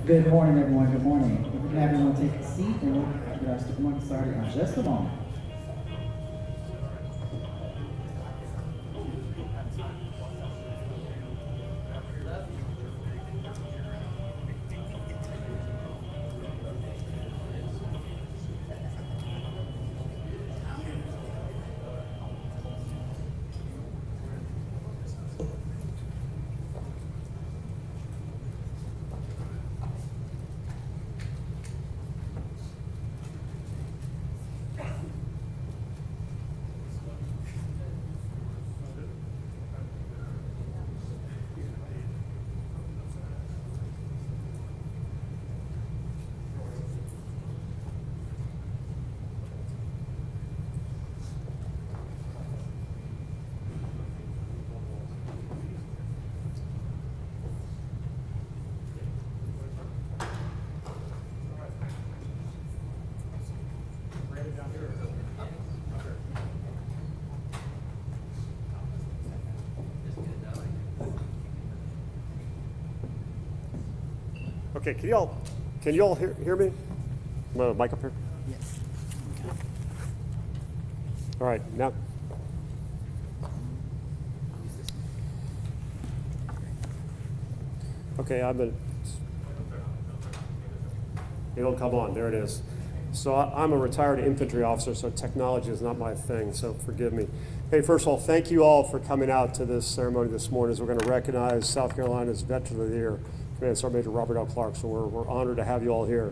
Good morning, everyone. Good morning. If we can have everyone take a seat, and we'll get our morning started in just a moment. Okay, can you all hear me? Am I on the mic up here? Yes. All right, now. Okay, it'll come on, there it is. So I'm a retired infantry officer, so technology is not my thing, so forgive me. Hey, first of all, thank you all for coming out to this ceremony this morning as we're going to recognize South Carolina's Veteran of the Year, Command Sergeant Major Robert L. Clark, so we're honored to have you all here.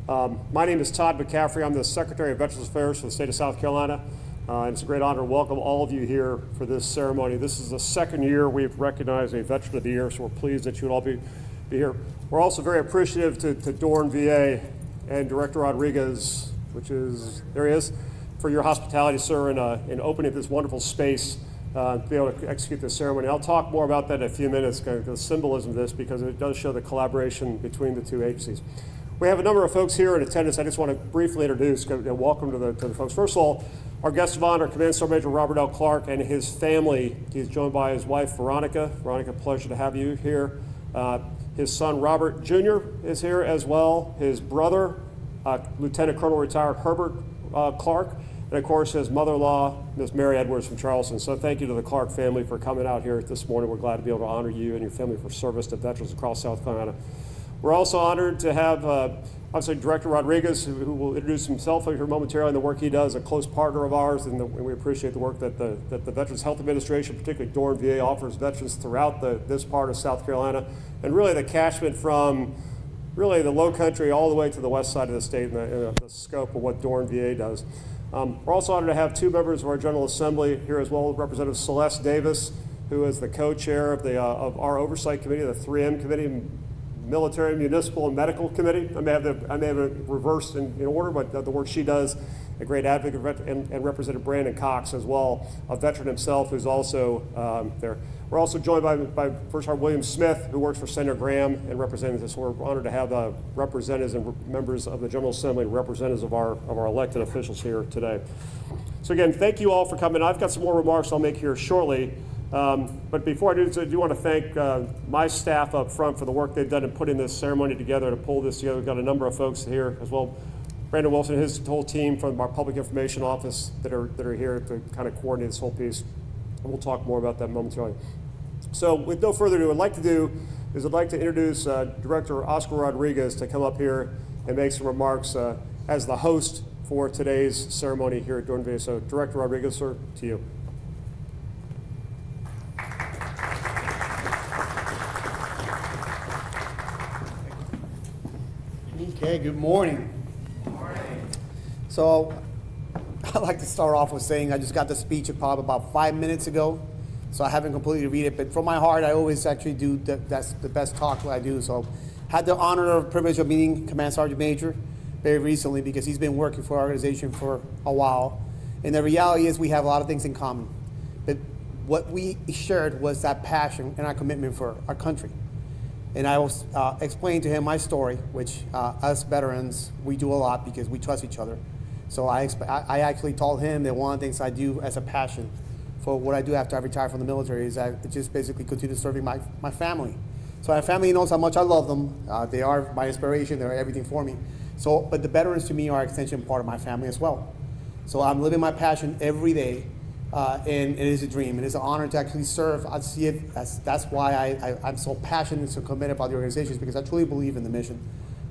My name is Todd McCaffrey. I'm the Secretary of Veterans Affairs for the state of South Carolina, and it's a great honor to welcome all of you here for this ceremony. This is the second year we've recognized a Veteran of the Year, so we're pleased that you would all be here. We're also very appreciative to Dorn VA and Director Rodriguez, there he is, for your hospitality, sir, in opening this wonderful space to be able to execute this ceremony. I'll talk more about that in a few minutes, kind of the symbolism of this, because it does show the collaboration between the two agencies. We have a number of folks here in attendance. I just want to briefly introduce and welcome to the folks. First of all, our guest of honor, Command Sergeant Major Robert L. Clark and his family. He's joined by his wife, Veronica. Veronica, pleasure to have you here. His son, Robert Jr., is here as well. His brother, Lieutenant Colonel retired Herbert Clark, and of course his mother-in-law, Ms. Mary Edwards from Charleston. So thank you to the Clark family for coming out here this morning. We're glad to be able to honor you and your family for service to veterans across South Carolina. We're also honored to have, obviously, Director Rodriguez, who will introduce himself here momentarily, and the work he does, a close partner of ours, and we appreciate the work that the Veterans Health Administration, particularly Dorn VA, offers veterans throughout this part of South Carolina, and really the catchment from really the low country all the way to the west side of the state, and the scope of what Dorn VA does. We're also honored to have two members of our General Assembly here as well, Representative Celeste Davis, who is the co-chair of our Oversight Committee, the 3M Committee, Military, Municipal, and Medical Committee. I may have it reversed in order, but the work she does, a great advocate, and Representative Brandon Cox as well, a veteran himself who's also there. We're also joined by First Sergeant William Smith, who works for Senator Graham and represents us. We're honored to have representatives and members of the General Assembly and representatives of our elected officials here today. So again, thank you all for coming. I've got some more remarks I'll make here shortly. But before I do so, I do want to thank my staff up front for the work they've done in putting this ceremony together, to pull this together. We've got a number of folks here as well. Brandon Wilson and his whole team from our Public Information Office that are here to kind of coordinate this whole piece. And we'll talk more about that momentarily. So with no further ado, what I'd like to do is I'd like to introduce Director Oscar Rodriguez to come up here and make some remarks as the host for today's ceremony here at Dorn VA. So Director Rodriguez, sir, to you. Okay, good morning. Good morning. So I'd like to start off with saying I just got the speech about 5 minutes ago, so I haven't completely read it, but from my heart I always actually do that's the best talk that I do. So had the honor or privilege of meeting Command Sergeant Major very recently, because he's been working for our organization for a while, and the reality is we have a lot of things in common, but what we shared was that passion and our commitment for our country. And I was explaining to him my story, which us veterans, we do a lot because we trust each other. So I actually told him that one of the things I do as a passion for what I do after I retire from the military is I just basically continue serving my family. So my family knows how much I love them. They are my inspiration. They're everything for me. So, but the veterans to me are an extension part of my family as well. So I'm living my passion every day, and it is a dream. It is an honor to actually serve. I see it. That's why I'm so passionate and so committed about the organizations, because I truly believe in the mission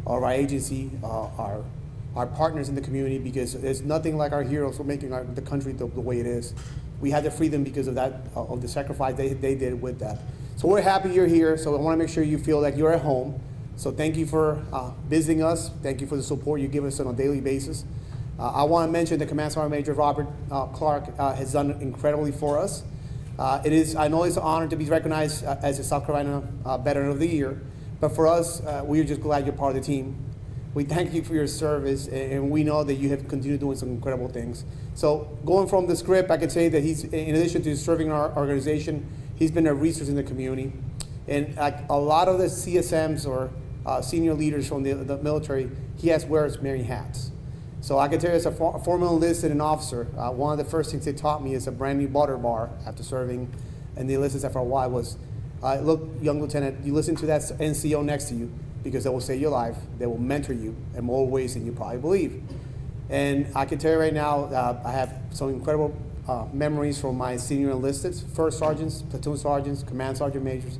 of our agency, our partners in the community, because there's nothing like our heroes for making the country the way it is. We had the freedom because of that, of the sacrifice they did with that. So we're happy you're here. So I want to make sure you feel like you're at home. So thank you for visiting us. Thank you for the support you give us on a daily basis. I want to mention that Command Sergeant Major Robert Clark has done incredibly for us. I know it's an honor to be recognized as a South Carolina Veteran of the Year, but for us, we are just glad you're part of the team. We thank you for your service, and we know that you have continued doing some incredible things. So going from the script, I can say that he's, in addition to serving our organization, he's been a resource in the community. And like a lot of the CSMs or senior leaders from the military, he wears many hats. So I can tell you, as a former enlisted and officer, one of the first things they taught me is a brand new butter bar after serving in the enlisted for a while was, look, young lieutenant, you listen to that NCO next to you, because they will save your life, they will mentor you in more ways than you probably believe. And I can tell you right now, I have some incredible memories from my senior enlisted, first sergeants, platoon sergeants, command sergeant majors.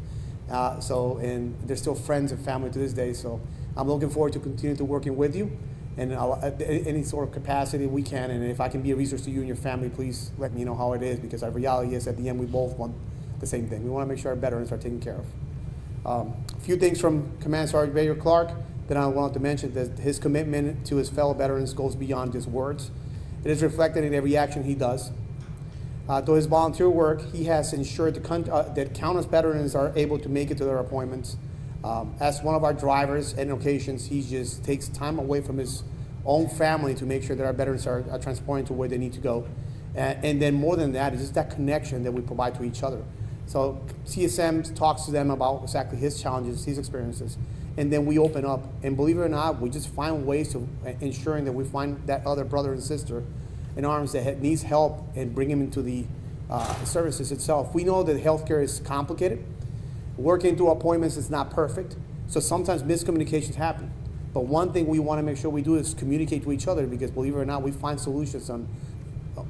And they're still friends and family to this day. So I'm looking forward to continue to working with you in any sort of capacity we can. And if I can be a resource to you and your family, please let me know how it is, because our reality is at the end we both want the same thing. We want to make sure our veterans are taken care of. A few things from Command Sergeant Major Clark that I wanted to mention, that his commitment to his fellow veterans goes beyond just words. It is reflected in every action he does. Through his volunteer work, he has ensured that countless veterans are able to make it to their appointments. As one of our drivers, in occasions, he just takes time away from his own family to make sure that our veterans are transported to where they need to go. And then more than that, it's just that connection that we provide to each other. So CSM talks to them about exactly his challenges, his experiences, and then we open up. And believe it or not, we just find ways to ensuring that we find that other brother and sister in arms that needs help and bring him into the services itself. We know that healthcare is complicated. Working through appointments is not perfect, so sometimes miscommunications happen. But one thing we want to make sure we do is communicate to each other, because believe it or not, we find solutions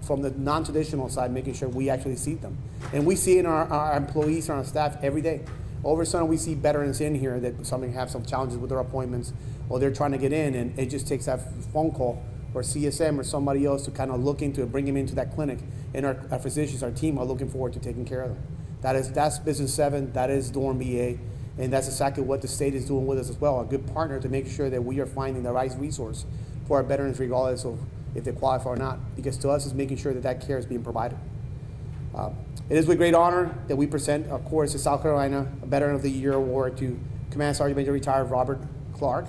from the non-traditional side, making sure we actually see them. And we see in our employees and our staff every day. Over a sudden, we see veterans in here that have some challenges with their appointments, or they're trying to get in, and it just takes that phone call or CSM or somebody else to kind of look into it, bring them into that clinic. And our physicians, our team, are looking forward to taking care of them. That's Business 7, that is Dorm BA, and that's exactly what the state is doing with us as well, a good partner to make sure that we are finding the right resource for our veterans, regardless of if they qualify or not, because to us, it's making sure that that care is being provided. It is with great honor that we present, of course, the South Carolina Veteran of the Year Award to Command Sergeant Major Retired Robert Clark.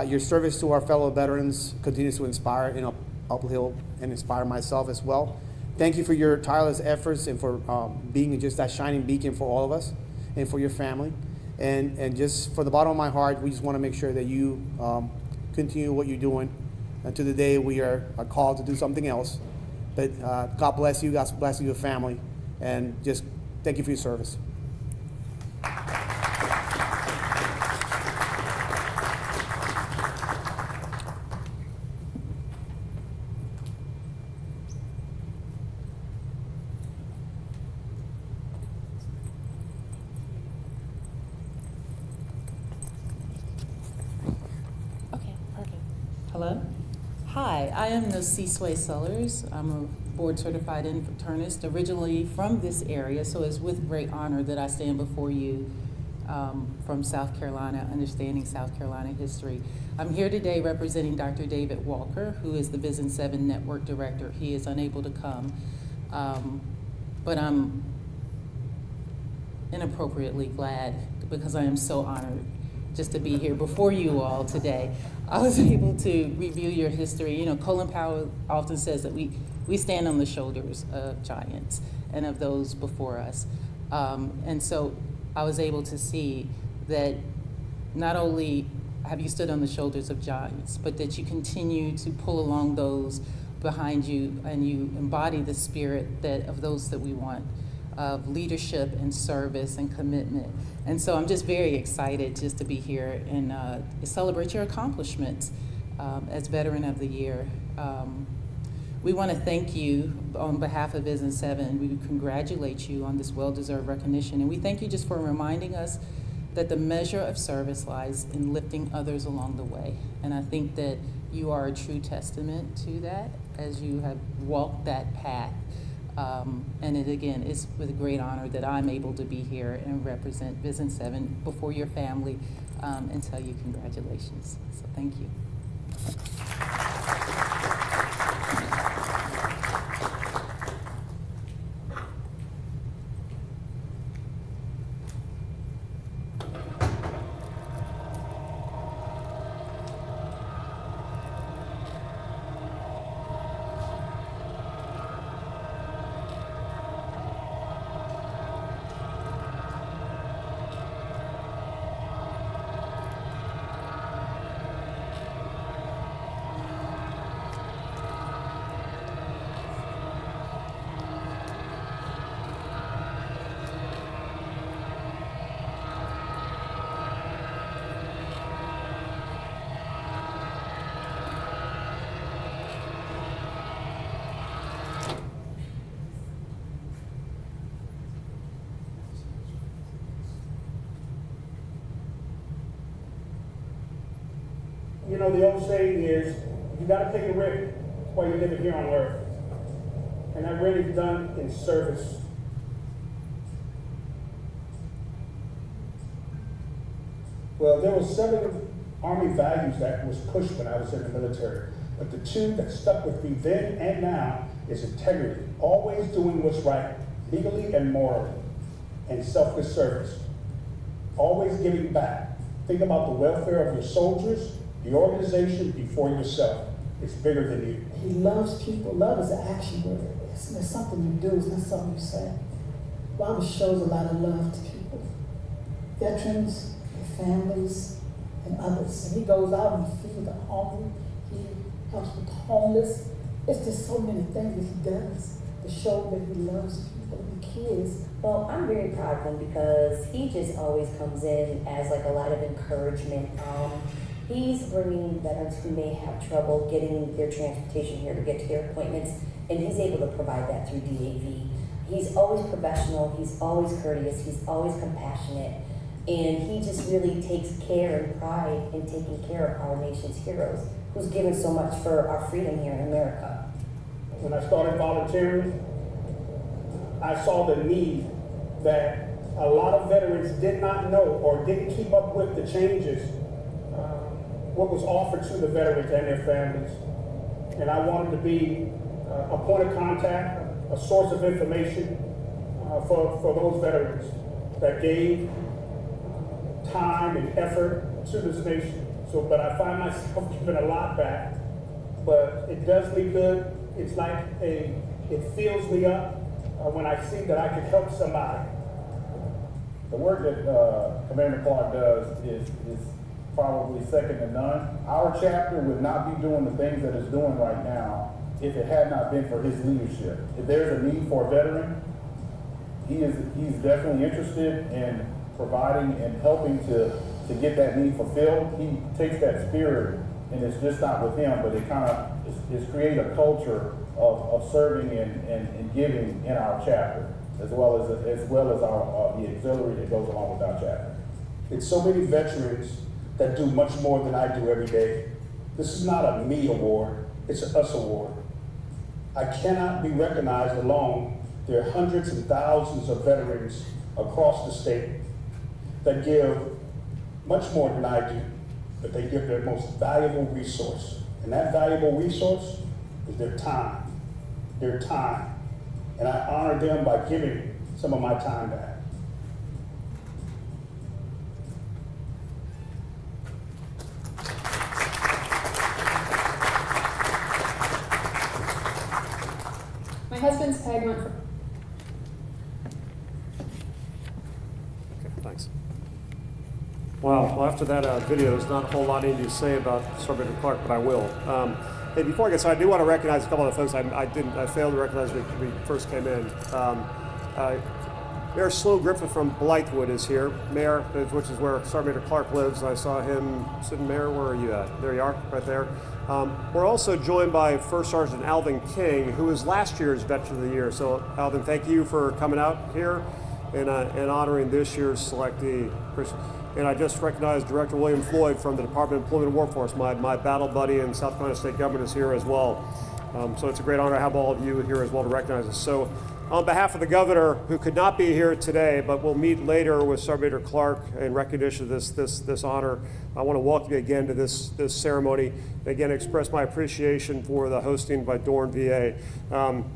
Your service to our fellow veterans continues to inspire and uphill and inspire myself as well. Thank you for your tireless efforts and for being just that shining beacon for all of us and for your family. And just for the bottom of my heart, we just want to make sure that you continue what you're doing until the day we are called to do something else. But God bless you, God bless your family, and just thank you for your service. Hello. Hi, I am Nosiswe Sellers. I'm a board certified internist, originally from this area, so it's with great honor that I stand before you from South Carolina, understanding South Carolina history. I'm here today representing Dr. David Walker, who is the Vision 7 Network Director. He is unable to come, but I'm inappropriately glad because I am so honored just to be here before you all today. I was able to review your history. You know, Colin Powell often says that we stand on the shoulders of giants and of those before us. And so I was able to see that not only have you stood on the shoulders of giants, but that you continue to pull along those behind you, and you embody the spirit of those that we want of leadership and service and commitment. And so I'm just very excited just to be here and celebrate your accomplishments as Veteran of the Year. We want to thank you on behalf of Vision 7. We congratulate you on this well-deserved recognition. And we thank you just for reminding us that the measure of service lies in lifting others along the way. And I think that you are a true testament to that as you have walked that path. And it again is with a great honor that I'm able to be here and represent Vision 7 before your family and tell you congratulations. So thank you. You know, the old saying is, you got to take a risk while you're living here on earth. And that risk is done in service. Well, there were 7 Army values that was pushed when I was in the military. But the 2 that stuck with me then and now is integrity, always doing what's right, legally and morally, and selfless service. Always giving back. Think about the welfare of your soldiers, the organization before yourself. It's bigger than you. He loves people. Love is an action word. It's something you do. It's not something you say. Bible shows a lot of love to people. Veterans, their families, and others. And he goes out and he feeds the hungry. He helps with the homeless. It's just so many things that he does to show that he loves people and kids. Well, I'm very proud of him because he just always comes in as like a lot of encouragement. He's bringing veterans who may have trouble getting their transportation here to get to their appointments, and he's able to provide that through DAV. He's always professional, he's always courteous, he's always compassionate, and he just really takes care and pride in taking care of our nation's heroes, who's given so much for our freedom here in America. When I started volunteering, I saw the need that a lot of veterans did not know or didn't keep up with the changes, what was offered to the veterans and their families. And I wanted to be a point of contact, a source of information for those veterans that gave time and effort to this nation. But I find myself giving a lot back, but it does me good. It's like it fills me up when I see that I can help somebody. The work that Commander Clark does is probably second to none. Our chapter would not be doing the things that it's doing right now if it had not been for his leadership. If there's a need for a veteran, he's definitely interested in providing and helping to get that need fulfilled. He takes that spirit, and it's just not with him, but it kind of is create a culture of serving and giving in our chapter, as well as our the auxiliary that goes along with our chapter. It's so many veterans that do much more than I do every day. This is not a me award, it's an us award. I cannot be recognized alone. There are hundreds and thousands of veterans across the state that give much more than I do, but they give their most valuable resource. And that valuable resource is their time. Their time. And I honor them by giving some of my time back. My husband's tag went for. Okay, thanks. Wow, well, after that video, there's not a whole lot I need to say about Sergeant Clark, but I will. Hey, before I get started, I do want to recognize a couple of the folks I failed to recognize when we first came in. Mayor Slow Griffith from Blythewood is here. Mayor, which is where Sergeant Major Clark lives. I saw him sitting. Mayor, where are you at? There you are, right there. We're also joined by First Sergeant Alvin King, who is last year's Veteran of the Year. So, Alvin, thank you for coming out here and honoring this year's selectee. And I just recognized Director William Floyd from the Department of Employment and Workforce. My battle buddy in South Carolina State Government is here as well. So it's a great honor to have all of you here as well to recognize us. So on behalf of the governor, who could not be here today, but will meet later with Sergeant Major Clark in recognition of this honor, I want to welcome you again to this ceremony. And again, express my appreciation for the hosting by Dorn VA.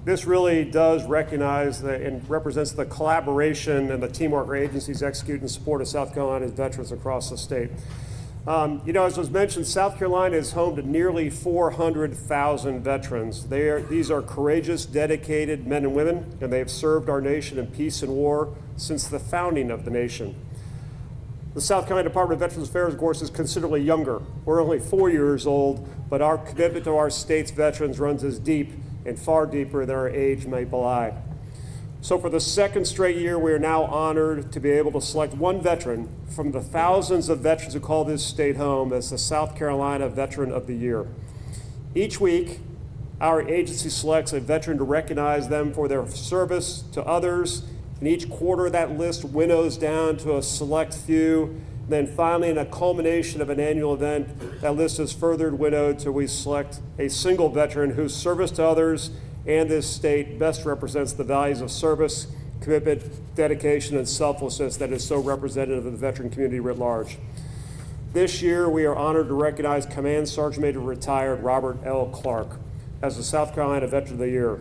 This really does recognize and represents the collaboration and the teamwork our agencies execute in support of South Carolina's veterans across the state. As was mentioned, South Carolina is home to nearly 400,000 veterans. These are courageous, dedicated men and women, and they have served our nation in peace and war since the founding of the nation. The South Carolina Department of Veterans Affairs, of course, is considerably younger. We're only 4 years old, but our commitment to our state's veterans runs as deep and far deeper than our age may belie. So for the second straight year, we are now honored to be able to select one veteran from the thousands of veterans who call this state home as the South Carolina Veteran of the Year. Each week, our agency selects a veteran to recognize them for their service to others, and each quarter that list winnows down to a select few. Then finally, in a culmination of an annual event, that list is further winnowed till we select a single veteran whose service to others and this state best represents the values of service, commitment, dedication, and selflessness that is so representative of the veteran community writ large. This year, we are honored to recognize Command Sergeant Major retired Robert L. Clark as the South Carolina Veteran of the Year.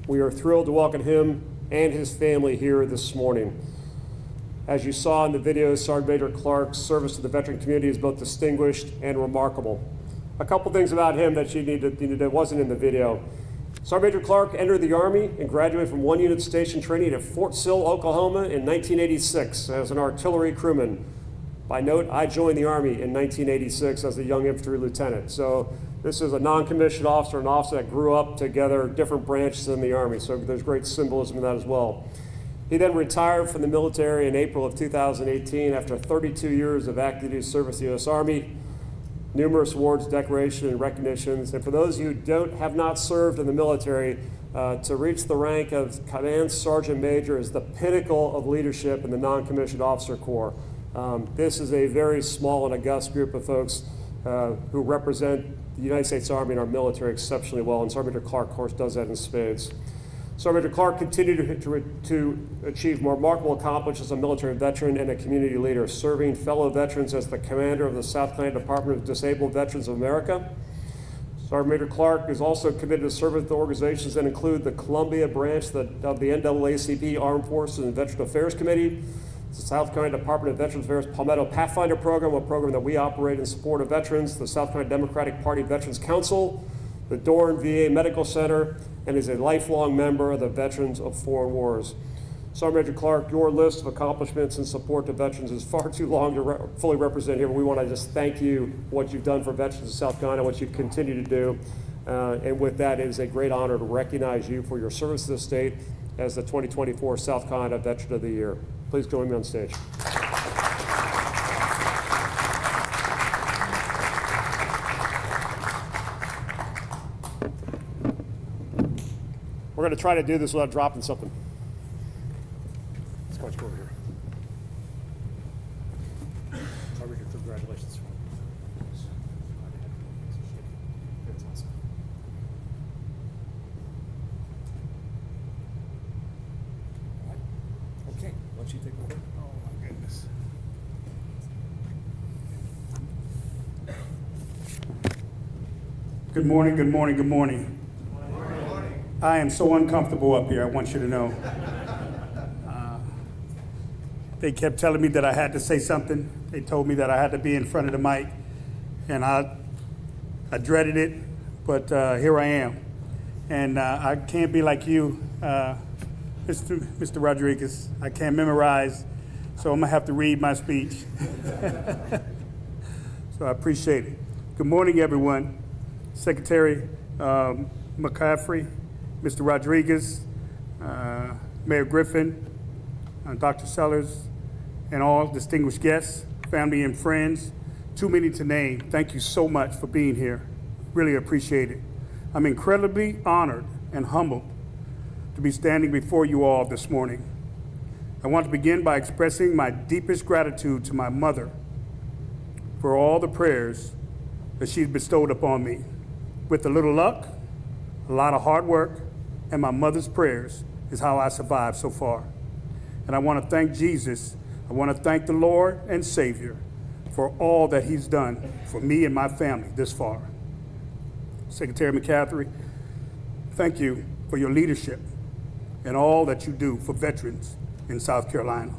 We are thrilled to welcome him and his family here this morning. As you saw in the video, Sergeant Major Clark's service to the veteran community is both distinguished and remarkable. A couple things about him that that wasn't in the video. Sergeant Major Clark entered the Army and graduated from 1 unit station training at Fort Sill, Oklahoma in 1986 as an artillery crewman. By note, I joined the Army in 1986 as a young infantry lieutenant. So this is a non-commissioned officer, an officer that grew up together, different branches in the Army. So there's great symbolism in that as well. He then retired from the military in April of 2018 after 32 years of active duty service to the U.S. Army. Numerous awards, decorations, and recognitions. And for those who have not served in the military, to reach the rank of Command Sergeant Major is the pinnacle of leadership in the non-commissioned officer corps. This is a very small and august group of folks who represent the United States Army and our military exceptionally well, and Sergeant Major Clark, of course, does that in spades. Sergeant Major Clark continued to achieve remarkable accomplishments as a military veteran and a community leader, serving fellow veterans as the commander of the South Carolina Department of Disabled Veterans of America. Sergeant Major Clark is also committed to service with organizations that include the Columbia branch of the NAACP Armed Forces and Veteran Affairs Committee, the South Carolina Department of Veterans Affairs Palmetto Pathfinder Program, a program that we operate in support of veterans, the South Carolina Democratic Party Veterans Council, the Dorn VA Medical Center, and is a lifelong member of the Veterans of Foreign Wars. Sergeant Major Clark, your list of accomplishments in support to veterans is far too long to fully represent here, but we want to just thank you for what you've done for veterans of South Carolina, what you continue to do. And with that, it is a great honor to recognize you for your service to the state as the 2024 South Carolina Veteran of the Year. Please join me on stage. We're going to try to do this without dropping something. Let's go over here. Congratulations. That's awesome. Okay, why don't you take over? Oh my goodness. Good morning, good morning, good morning. I am so uncomfortable up here, I want you to know. They kept telling me that I had to say something. They told me that I had to be in front of the mic, and I dreaded it, but here I am. And I can't be like you, Mr. Rodriguez. I can't memorize, so I'm gonna have to read my speech. So I appreciate it. Good morning, everyone. Secretary McCaffrey, Mr. Rodriguez, Mayor Griffin, Dr. Sellers, and all distinguished guests, family and friends, too many to name, thank you so much for being here. Really appreciate it. I'm incredibly honored and humbled to be standing before you all this morning. I want to begin by expressing my deepest gratitude to my mother for all the prayers that she's bestowed upon me. With a little luck, a lot of hard work, and my mother's prayers is how I survived so far. And I want to thank Jesus. I want to thank the Lord and Savior for all that he's done for me and my family this far. Secretary McCaffrey, thank you for your leadership and all that you do for veterans in South Carolina.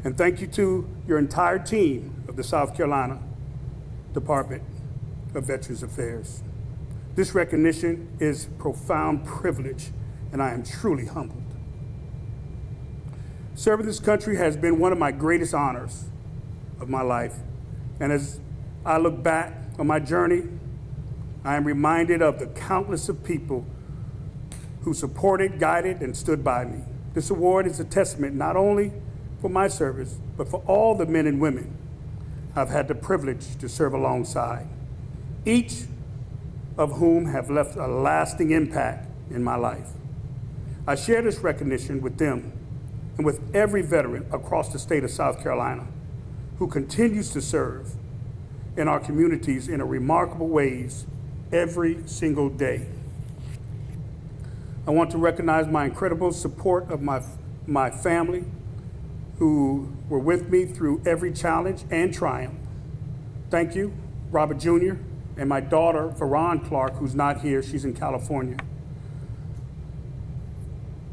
And thank you to your entire team of the South Carolina Department of Veterans Affairs. This recognition is profound privilege, and I am truly humbled. Serving this country has been one of my greatest honors of my life. And as I look back on my journey, I am reminded of the countless of people who supported, guided, and stood by me. This award is a testament not only for my service, but for all the men and women I've had the privilege to serve alongside, each of whom have left a lasting impact in my life. I share this recognition with them and with every veteran across the state of South Carolina who continues to serve in our communities in remarkable ways every single day. I want to recognize my incredible support of my family who were with me through every challenge and triumph. Thank you, Robert Jr., and my daughter, Veron Clark, who's not here, she's in California,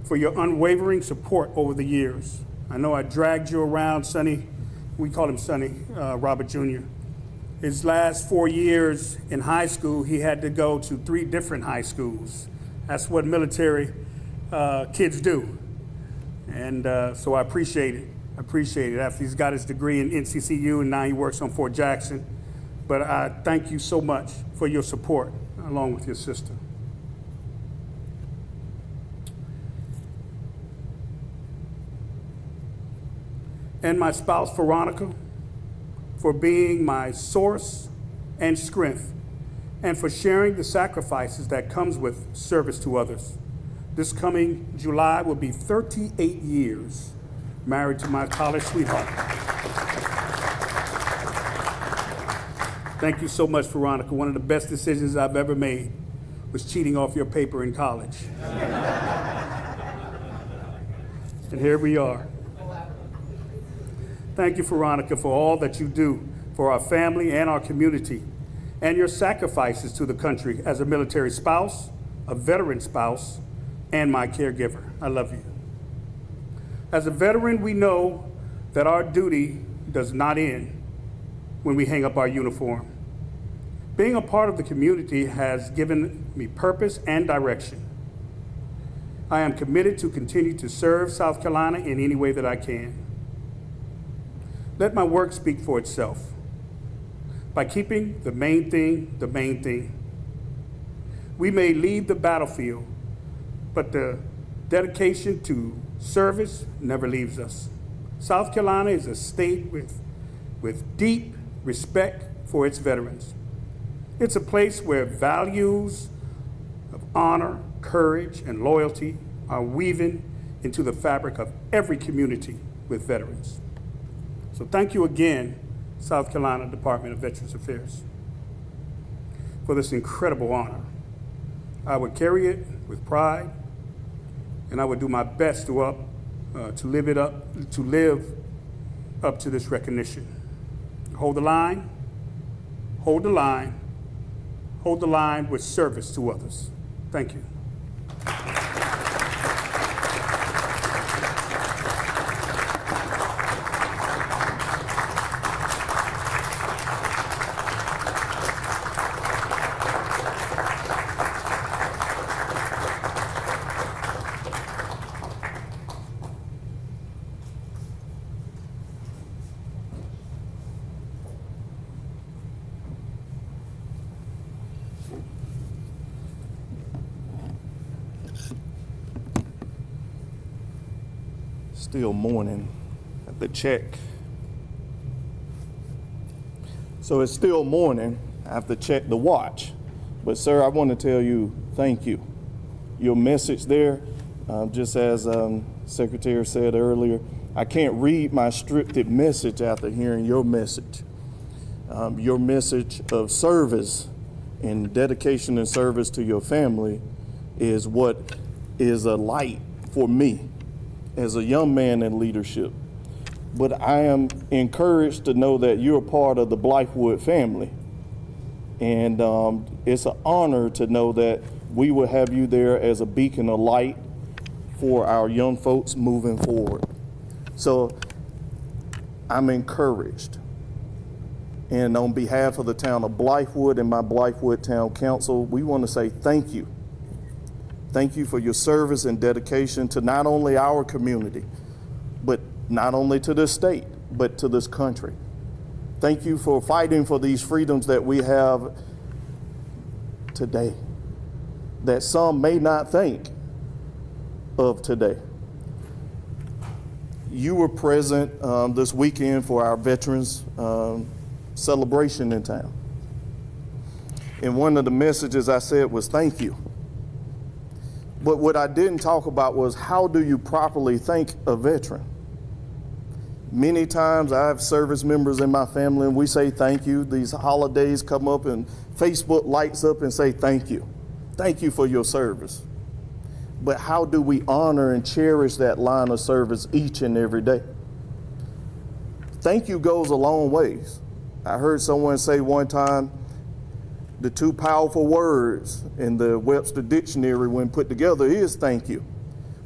for your unwavering support over the years. I know I dragged you around, Sonny, we call him Sonny, Robert Jr. His last 4 years in high school, he had to go to 3 different high schools. That's what military kids do. And so I appreciate it. After he's got his degree in NCCU and now he works on Fort Jackson. But I thank you so much for your support, along with your sister. And my spouse, Veronica, for being my source and strength, and for sharing the sacrifices that comes with service to others. This coming July will be 38 years married to my college sweetheart. Thank you so much, Veronica. One of the best decisions I've ever made was cheating off your paper in college. And here we are. Thank you, Veronica, for all that you do for our family and our community, and your sacrifices to the country as a military spouse, a veteran spouse, and my caregiver. I love you. As a veteran, we know that our duty does not end when we hang up our uniform. Being a part of the community has given me purpose and direction. I am committed to continue to serve South Carolina in any way that I can. Let my work speak for itself by keeping the main thing the main thing. We may leave the battlefield, but the dedication to service never leaves us. South Carolina is a state with deep respect for its veterans. It's a place where values of honor, courage, and loyalty are woven into the fabric of every community with veterans. So thank you again, South Carolina Department of Veterans Affairs, for this incredible honor. I would carry it with pride, and I would do my best to live up to this recognition. Hold the line, hold the line, hold the line with service to others. Thank you. still morning at the check. So it's still morning. I have to check the watch. But sir, I want to tell you thank you. Your message there, just as Secretary said earlier, I can't read my scripted message after hearing your message. Your message of service and dedication and service to your family is what is a light for me as a young man in leadership. But I am encouraged to know that you're part of the Blythewood family. And it's an honor to know that we will have you there as a beacon of light for our young folks moving forward. So I'm encouraged. And on behalf of the town of Blythewood and my Blythewood Town Council, we want to say thank you. Thank you for your service and dedication to not only our community, but not only to this state, but to this country. Thank you for fighting for these freedoms that we have today, that some may not think of today. You were present this weekend for our veterans celebration in town. And one of the messages I said was thank you. But what I didn't talk about was how do you properly thank a veteran? Many times I have service members in my family and we say thank you. These holidays come up and Facebook lights up and say thank you. Thank you for your service. But how do we honor and cherish that line of service each and every day? Thank you goes a long ways. I heard someone say one time, the two powerful words in the Webster Dictionary when put together is thank you.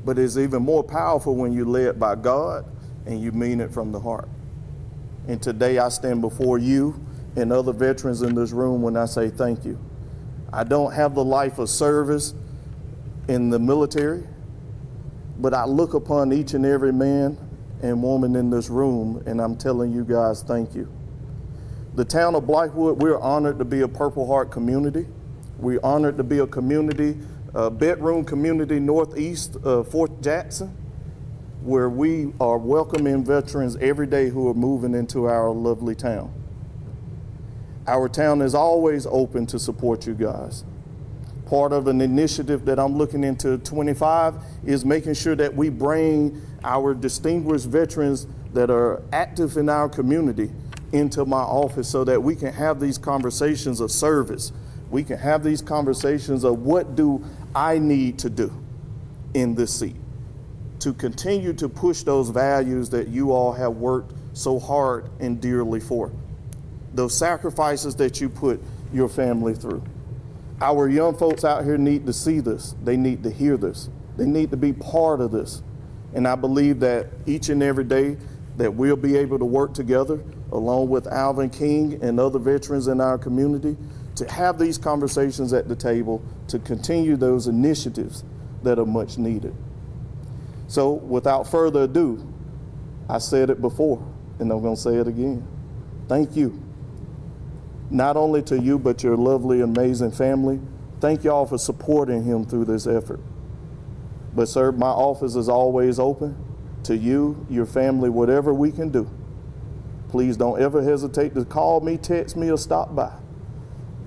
But it's even more powerful when you're led by God and you mean it from the heart. And today I stand before you and other veterans in this room when I say thank you. I don't have the life of service in the military, but I look upon each and every man and woman in this room and I'm telling you guys thank you. The town of Blythewood, we're honored to be a Purple Heart community. We're honored to be a community, a bedroom community northeast of Fort Jackson, where we are welcoming veterans every day who are moving into our lovely town. Our town is always open to support you guys. Part of an initiative that I'm looking into 25 is making sure that we bring our distinguished veterans that are active in our community into my office so that we can have these conversations of service. We can have these conversations of what do I need to do in this seat to continue to push those values that you all have worked so hard and dearly for. Those sacrifices that you put your family through. Our young folks out here need to see this. They need to hear this. They need to be part of this. And I believe that each and every day that we'll be able to work together along with Alvin King and other veterans in our community to have these conversations at the table to continue those initiatives that are much needed. So without further ado, I said it before and I'm going to say it again. Thank you. Not only to you, but your lovely, amazing family. Thank y'all for supporting him through this effort. But sir, my office is always open to you, your family, whatever we can do. Please don't ever hesitate to call me, text me, or stop by.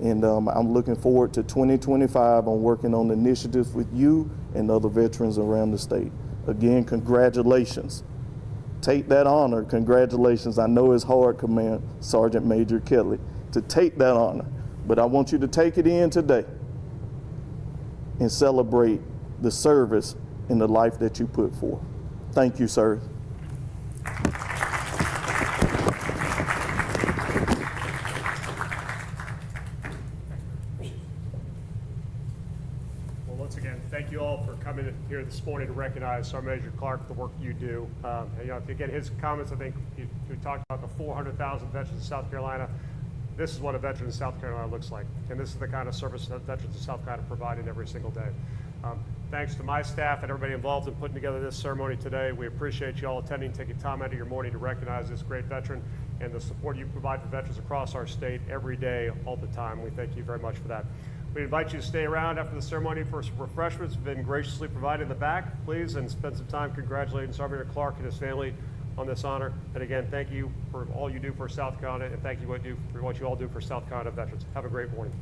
And I'm looking forward to 2025 on working on initiatives with you and other veterans around the state. Again, congratulations. Take that honor, congratulations. I know it's hard, Command Sergeant Major Kelly, to take that honor, but I want you to take it in today and celebrate the service and the life that you put forth. Thank you, sir. Well, once again, thank you all for coming in here this morning to recognize Sergeant Major Clark for the work you do. And, you know, if you get his comments, I think you talked about the 400,000 veterans in South Carolina. This is what a veteran in South Carolina looks like. And this is the kind of service that veterans in South Carolina are providing every single day. Thanks to my staff and everybody involved in putting together this ceremony today. We appreciate you all attending, taking time out of your morning to recognize this great veteran and the support you provide for veterans across our state every day, all the time. We thank you very much for that. We invite you to stay around after the ceremony for some refreshments have been graciously provided in the back, please, and spend some time congratulating Sergeant Clark and his family on this honor. And again, thank you for all you do for South Carolina, and thank you for what you all do for South Carolina veterans. Have a great morning.